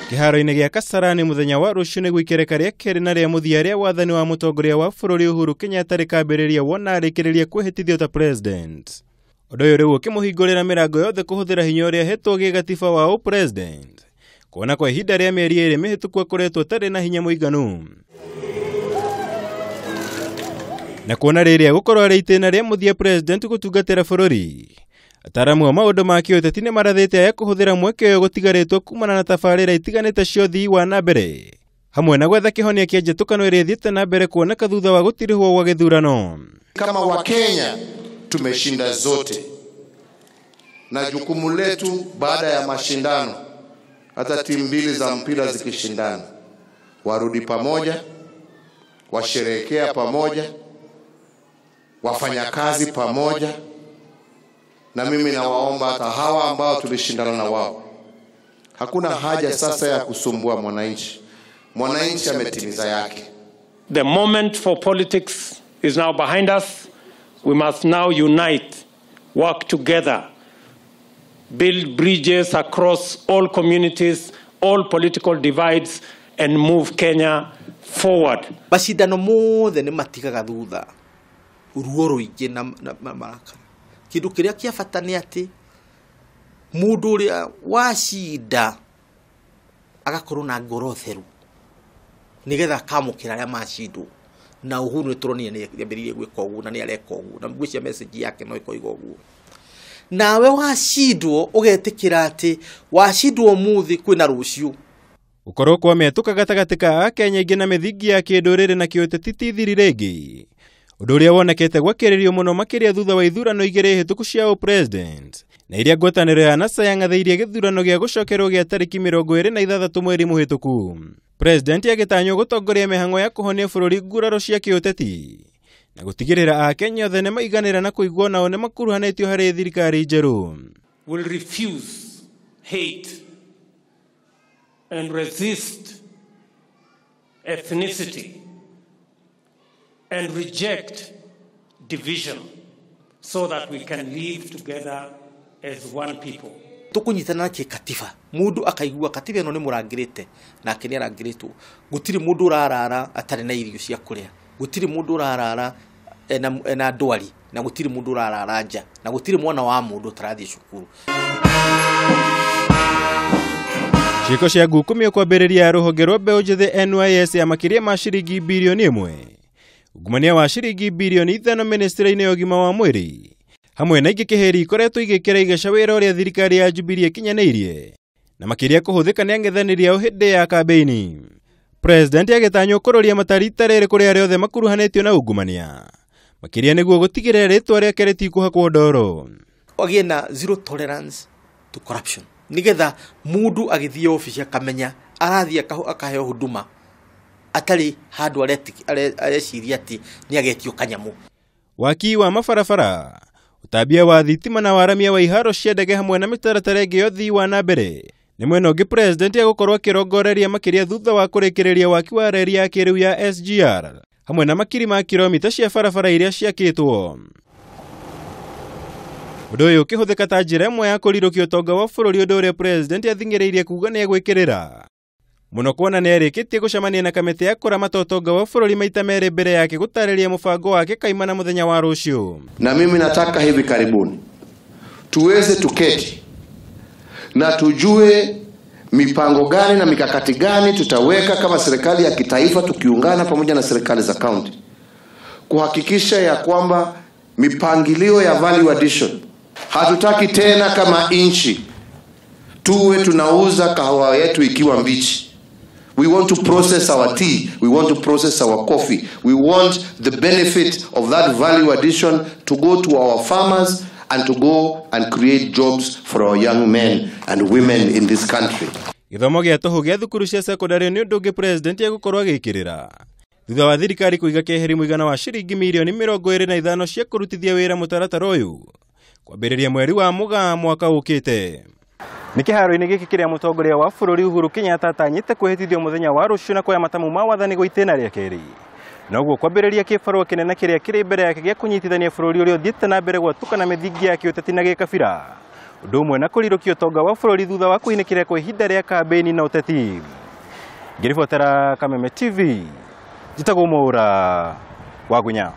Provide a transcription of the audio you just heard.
Kiharo-ini gia Kasarani muthenya wa rucio ni guikereka ria keri na ria muthia ria wathani wa mutongoria wa bururi Uhuru Kenyatta rikambiriria wona arikiriria kwihitithio ta president. Undu uyu riu ukimuhingurira mirango yothe kuhuthira hinya uria hetwo gigatiba wa president. Kuona kwa ihinda ria mieri iri mihituku akoretwo tari na hinya muiganu. Na kuona riria gukorwo ari itena ria muthia president gutungatira bururi. Ataramu wa maundu ma kiuteti ni marathite aya kuhuthira mweke uyu gutigaritwo kumana na tabarira itiganite cia uthii wa nambere hamwe na gwetha kihonia kia njatukano iria ithiite nambere kuoneka thutha wa gutirihwo gwa githurano. Kama Wakenya tumeshinda zote, na jukumu letu baada ya mashindano, hata timu mbili za mpira zikishindana, warudi pamoja, washerehekea pamoja, wafanya kazi pamoja. Na mimi nawaomba hata hawa ambao tulishindana na wao, hakuna haja sasa ya kusumbua mwananchi. Mwananchi ametimiza yake. The moment for politics is now behind us. We must now unite, work together, build bridges across all communities, all political divides, and move Kenya forward. Mashindano mothe ni matigaga thutha, uruo ruingi na marakara. Kindu kiria kia bata ni ati mundu uria washinda agakorwo na ngoro theru nigetha kamukira ria mashindwo. Na Uhuru nituroni ni yambiririe gwika uguo na ni areka uguo, na ngwicia message yake no ikoiga uguo. Nawe washindwo ugetikira ati washindwo muthi kwina rucio. Ukorwo kwa mĩatuka gatagatĩ ka Akenya ingi na mithingi ya kinduriri na kiuteti tithiri ringi. Undu uria wonekete gwakiririo muno makiria thutha wa ithurano igiri hituku cia president na iria ngwataniro ya NASA yangatheirie githurano gia gucokerwo gia tariki 26 mweri muhituku. President agitanywo gutongoria mihango ya kuhonia bururi nguraro cia kiuteti na gutigirira Akenya othe ni maiganira na kuigwa nao ni makuruhanitio hari thirikari njeru. Will refuse hate and resist ethnicity and reject division so that we can live together as one people. Tukunyitana katiba, mundu akaigua katiba ino ni murangirite na akeni arangiritwo. Gutiri mundu urarara atari na irio cia kuria, gutiri mundu urarara na ndwari, na gutiri mundu urarara nja, na gutiri mwana wa mundu tarathi cukuru. Ciiko cia ngukumio kwambiriria ruhonge rwa mbeũ njĩthĩ NYS ya makiria ma ciringi bilioni 1. Ungumania wa ciringi bilioni 5 ministry-ini ya ũgima wa mwĩrĩ hamwe na ingĩ kĩheri ikoretwo igĩkĩra igeca wĩra ũrĩa thirikari ya Jubilee ĩkinyanĩirie na makiria kũhũthĩka nĩ ang'ethanĩri ao hĩndĩ ya kambeini. President agĩtanywo kũroria matarita rĩrĩ kũrĩ arĩa othe makuruhanĩtio na ungumania makiria nĩguo gũtigĩrĩra rĩtwa rĩake rĩtikũhakwo ndoro. Wagĩe na zero tolerance to corruption, nigetha mundu agĩthiĩ ofici akamenya arathia akaheo huduma atari handu areciria ati ni agetio kanyamu. Waki wa mabarabara, utabia wa thitima na waramia wa iharo cia ndege hamwe na mĩtaratara ĩngĩ ya ũthii wa nambere nĩ mwena ũngĩ president agũkorwo akĩrongoreria makiria thutha wa kũrĩkĩrĩria waki wa reri ya kĩrĩu ya SGR hamwe na makiri ma kilomita cia barabara iria ciakĩtwo. Ũndũ ũyũ ũkĩhũthĩka ta njĩra ĩmwe ya kũrirũkia ũtonga wa bũrũri, ũndũ ũrĩa president athing'ĩrĩirie kuuga nĩ egwĩkĩrĩra muno kuona nĩ arĩkĩtie gũcemania na kamĩtĩ ya kũramata ũtonga wa bũrũri maita merĩ mbere yake gũtarĩria mũbango wake kaimana muthenya wa rũciũ. Na mimi nataka hivi karibuni tuweze tuketi na tujue mipango gani na mikakati gani tutaweka kama serikali ya kitaifa tukiungana pamoja na serikali za county kuhakikisha ya kwamba mipangilio ya value addition, hatutaki tena kama inchi tuwe tunauza kahawa yetu ikiwa mbichi. We want to process our tea, we want to process our coffee. We want the benefit of that value addition to go to our farmers and to go and create jobs for our young men and women in this country. Githomo gĩa tũhũ gĩa thukuru cia secondary nĩ ũndũ ũngĩ president agũkorwo agĩkĩrĩra thutha wa thirikari kũiga keheri mũigana wa ciringi milioni 25 cia kũrutithia wĩra mũtaratara ũyũ kwambĩrĩria mweri wa Mũgaa mwaka ũkĩte. Nĩ kĩharo-inĩ gĩkĩ kĩrĩa mũtongoria wa bũrũri Uhuru Kenyatta atanyĩte kwĩhĩtithio mũthenya wa rũciũ na kuoya matamu ma wathani gwa itĩna rĩa kerĩ. Na ũguo kwambĩrĩria kĩbarũa kĩnene kĩrĩa kĩrĩ mbere yake gĩa kunyitithania bũrũri ũrĩa ũthiĩte na mbere gwatukana mithingi ya kiuteti na gĩkabira. ũndũ ũmwe na kũrirũkia ũtonga wa bũrũri thutha wa kũinĩkĩra kwa ihinda rĩa kambĩini na ũteti. Ngĩribotera Kameme TV, njĩtagwo Mwaura wa Gunya.